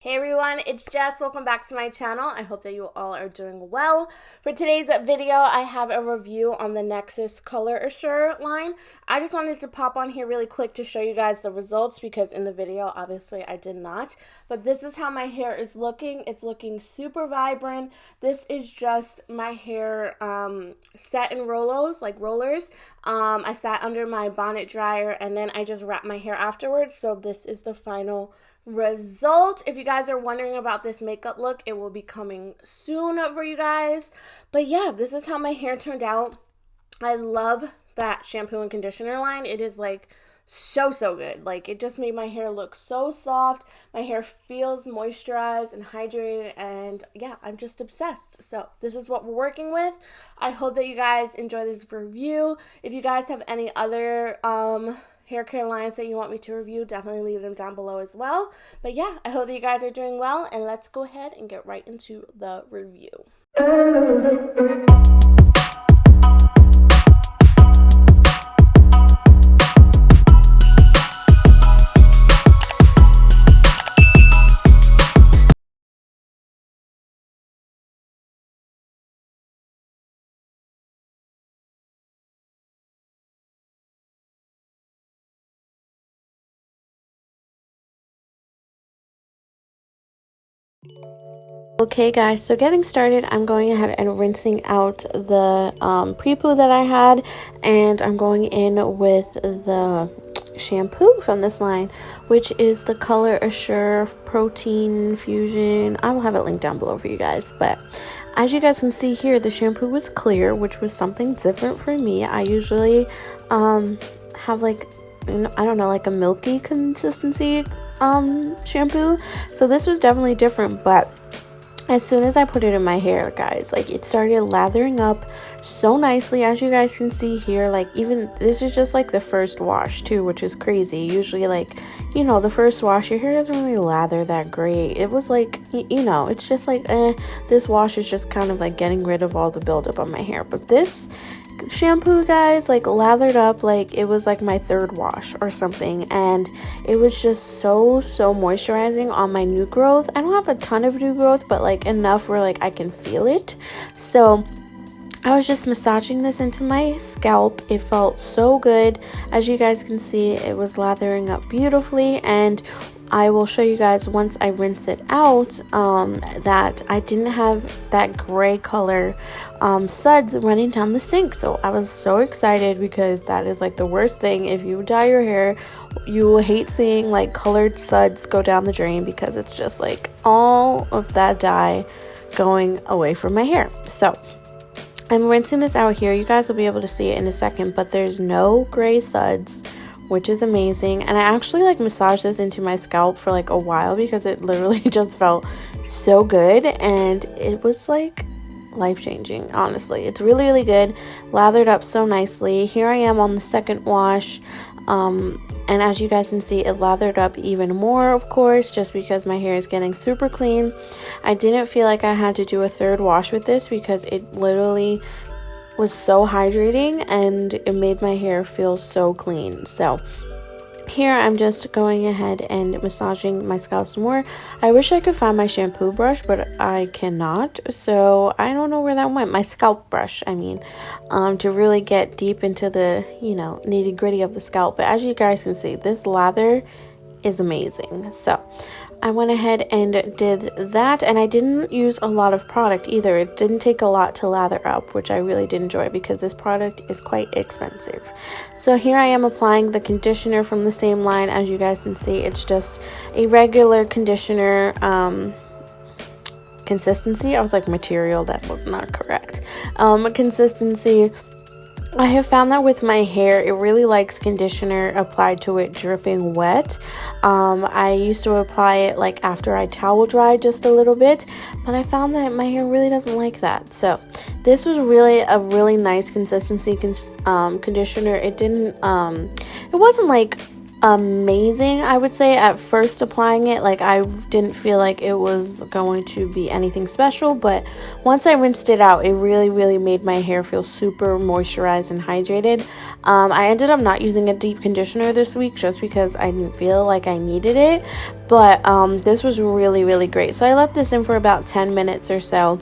Hey everyone, it's Jess. Welcome back to my channel. I hope that you all are doing well. For today's video, I have a review on the NEXXUS Color Assure line. I just wanted to pop on here really quick to show you guys the results because in the video, obviously, I did not. But this is how my hair is looking. It's looking super vibrant. This is just my hair set in rollers. I sat under my bonnet dryer and then I just wrapped my hair afterwards. So this is the final result. If you guys are wondering about this makeup look, it will be coming soon for you guys. But yeah, this is how my hair turned out. I love that shampoo and conditioner line. It is like so good. Like, it just made my hair look so soft. My hair feels moisturized and hydrated, and yeah, I'm just obsessed. So this is what we're working with. I hope that you guys enjoy this review. If you guys have any other hair care lines that you want me to review, definitely leave them down below as well. But yeah, I hope that you guys are doing well, and let's go ahead and get right into the review. Okay guys, so getting started, I'm going ahead and rinsing out the pre-poo that I had, and I'm going in with the shampoo from this line, which is the Color Assure Protein Fusion. I will have it linked down below for you guys, but as you guys can see here, the shampoo was clear, which was something different for me. I usually have like, I don't know, like a milky consistency shampoo, so this was definitely different. But as soon as I put it in my hair, guys, like, it started lathering up so nicely, as you guys can see here. Like, even this is just like the first wash too, which is crazy. Usually, like, you know, the first wash, your hair doesn't really lather that great. It was like, you know, it's just like, this wash is just kind of like getting rid of all the buildup on my hair. But this shampoo, guys, like, lathered up like it was like my third wash or something, and it was just so moisturizing on my new growth. I don't have a ton of new growth, but like enough where like I can feel it. So I was just massaging this into my scalp. It felt so good. As you guys can see, it was lathering up beautifully, and I will show you guys once I rinse it out that I didn't have that gray color suds running down the sink. So I was so excited, because that is like the worst thing. If you dye your hair, you will hate seeing like colored suds go down the drain, because it's just like all of that dye going away from my hair. So I'm rinsing this out here. You guys will be able to see it in a second, but there's no gray suds, which is amazing. And I actually like massaged this into my scalp for like a while, because it literally just felt so good, and it was like life-changing. Honestly, it's really good. Lathered up so nicely. Here I am on the second wash, and as you guys can see, it lathered up even more, of course, just because my hair is getting super clean. I didn't feel like I had to do a third wash with this, because it literally was so hydrating and it made my hair feel so clean. So here I'm just going ahead and massaging my scalp some more. I wish I could find my shampoo brush, but I cannot, so I don't know where that went. My scalp brush, I mean, to really get deep into the, you know, nitty gritty of the scalp. But as you guys can see, this lather is amazing. So I went ahead and did that, and I didn't use a lot of product either. It didn't take a lot to lather up, which I really did enjoy, because this product is quite expensive. So here I am applying the conditioner from the same line. As you guys can see, it's just a regular conditioner consistency. I was like material, that was not correct. Consistency. I have found that with my hair, it really likes conditioner applied to it dripping wet. I used to apply it like after I towel dry just a little bit, but I found that my hair really doesn't like that. So this was really a really nice consistency conditioner. It didn't it wasn't like amazing, I would say. At first applying it, like, I didn't feel like it was going to be anything special, but once I rinsed it out, it really made my hair feel super moisturized and hydrated. I ended up not using a deep conditioner this week just because I didn't feel like I needed it, but this was really great. So I left this in for about 10 minutes or so.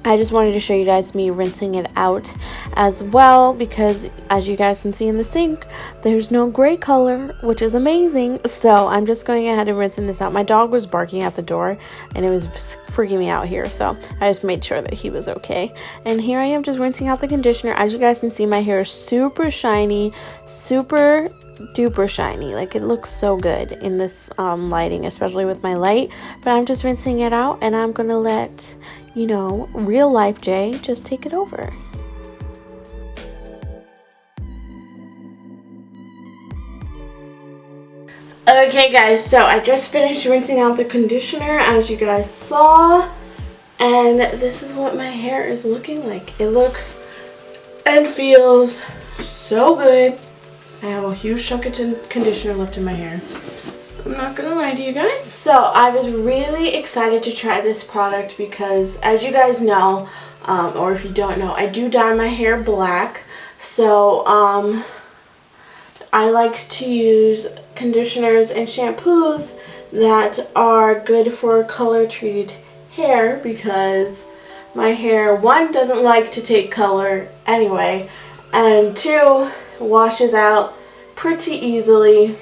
I just wanted to show you guys me rinsing it out as well, because as you guys can see in the sink, there's no gray color, which is amazing. So I'm just going ahead and rinsing this out. My dog was barking at the door and it was freaking me out here, so I just made sure that he was okay. And here I am just rinsing out the conditioner. As you guys can see, my hair is super shiny, super duper shiny. Like, it looks so good in this lighting, especially with my light. But I'm just rinsing it out, and I'm gonna let, you know, real life Jay just take it over. Okay guys, so I just finished rinsing out the conditioner, as you guys saw, and this is what my hair is looking like. It looks and feels so good. I have a huge chunk of conditioner left in my hair. I'm not gonna lie to you guys. So I was really excited to try this product because, as you guys know, or if you don't know, I do dye my hair black. So I like to use conditioners and shampoos that are good for color treated hair, because my hair, one, doesn't like to take color anyway, and two, washes out pretty easily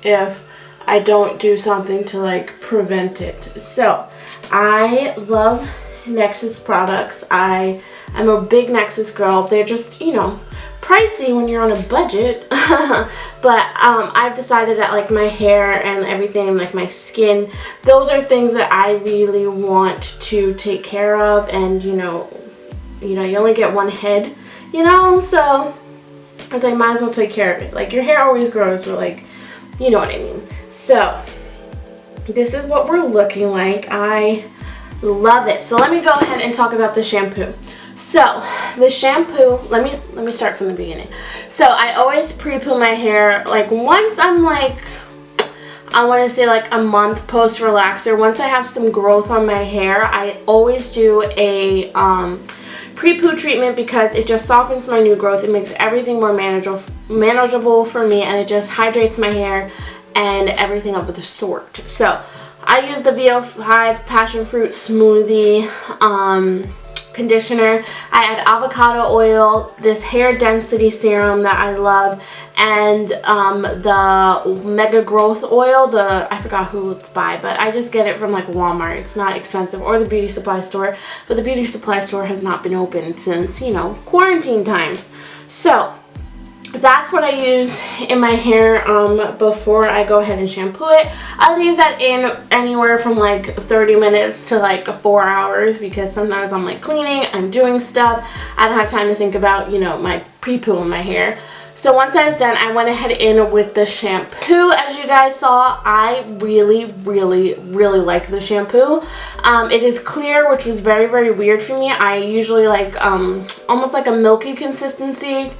if I don't do something to like prevent it. So I love NEXXUS products. I'm a big NEXXUS girl. They're just, you know, pricey when you're on a budget. But I've decided that, like, my hair and everything, like my skin, those are things that I really want to take care of. And you know you only get one head, you know, so I was like, might as well take care of it. Like, your hair always grows, but, like, you know what I mean. So this is what we're looking like. I love it. So let me go ahead and talk about the shampoo. So the shampoo, let me start from the beginning. So I always pre-poo my hair, like, once I'm like, I want to say like a month post relaxer. Once I have some growth on my hair, I always do a pre-poo treatment, because it just softens my new growth. It makes everything more manageable for me, and it just hydrates my hair and everything of the sort. So I use the VO5 Passion Fruit Smoothie conditioner. I add avocado oil, this hair density serum that I love, and the Mega Growth Oil. I forgot who it's by, but I just get it from like Walmart. It's not expensive, or the beauty supply store, but the beauty supply store has not been open since, you know, quarantine times. So that's what I use in my hair before I go ahead and shampoo it. I leave that in anywhere from like 30 minutes to like 4 hours, because sometimes I'm like cleaning, I'm doing stuff, I don't have time to think about, you know, my pre-poo in my hair. So once I was done, I went ahead in with the shampoo. As you guys saw, I really like the shampoo. It is clear, which was very weird for me. I usually like almost like a milky consistency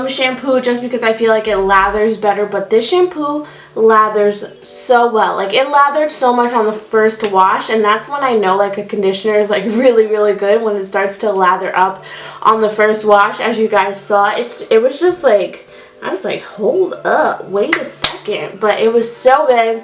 shampoo, just because I feel like it lathers better. But this shampoo lathers so well. Like, it lathered so much on the first wash, and that's when I know like a conditioner is like really good, when it starts to lather up on the first wash. As you guys saw, it was just like, I was like, hold up, wait a second. But it was so good.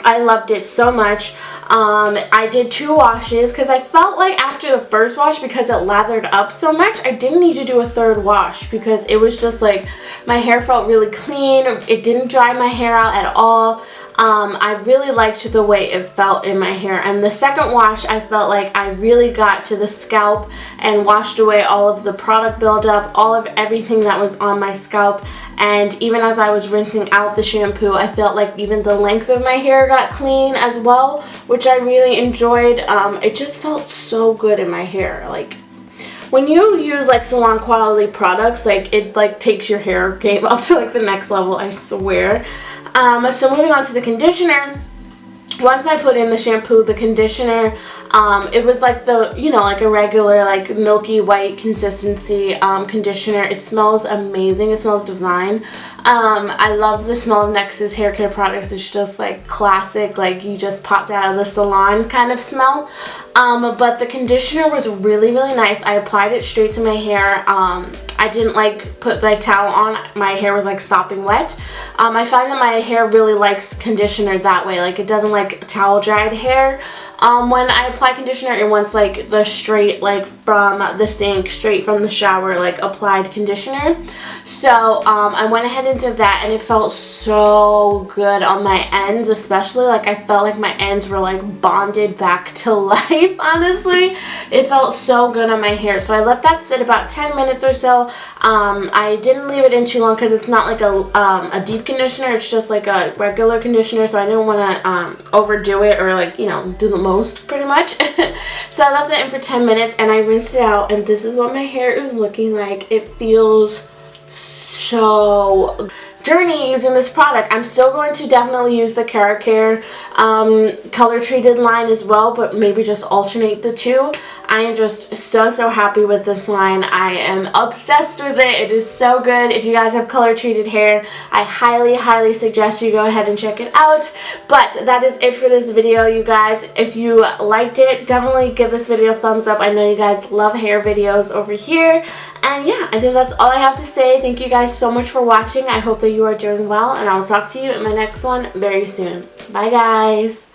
I loved it so much. I did 2 washes because I felt like after the first wash, because it lathered up so much, I didn't need to do a 3rd wash, because it was just like, my hair felt really clean. It didn't dry my hair out at all. I really liked the way it felt in my hair. And the 2nd wash, I felt like I really got to the scalp and washed away all of the product buildup, all of everything that was on my scalp. And even as I was rinsing out the shampoo, I felt like even the length of my hair got clean as well, which I really enjoyed. It just felt so good in my hair. Like, when you use like salon quality products, like, it like takes your hair game up to like the next level, I swear. So moving on to the conditioner, once I put in the shampoo, the conditioner, it was like the, you know, like a regular, like milky white consistency conditioner. It smells amazing. It smells divine. I love the smell of NEXXUS hair care products. It's just like classic, like you just popped out of the salon kind of smell. But the conditioner was really, really nice. I applied it straight to my hair. I didn't like put my towel on. My hair was like sopping wet. I find that my hair really likes conditioner that way. Like it doesn't like towel dried hair. When I apply conditioner, it wants like the straight, like from the sink, straight from the shower, like applied conditioner. So I went ahead and did that, and it felt so good on my ends, especially like I felt like my ends were like bonded back to life. Honestly, it felt so good on my hair. So I let that sit about 10 minutes or so. I didn't leave it in too long because it's not like a deep conditioner. It's just like a regular conditioner, so I didn't want to overdo it or like, you know, do the most pretty much. So I left that in for 10 minutes and I rinsed it out, and this is what my hair is looking like. It feels so journey using this product. I'm still going to definitely use the Care color treated line as well, but maybe just alternate the two. I am just so happy with this line. I am obsessed with it. It is so good. If you guys have color treated hair, I highly suggest you go ahead and check it out. But that is it for this video, you guys. If you liked it, definitely give this video a thumbs up. I know you guys love hair videos over here. And yeah, I think that's all I have to say. Thank you guys so much for watching. I hope that you are doing well, and I'll talk to you in my next one very soon. Bye guys.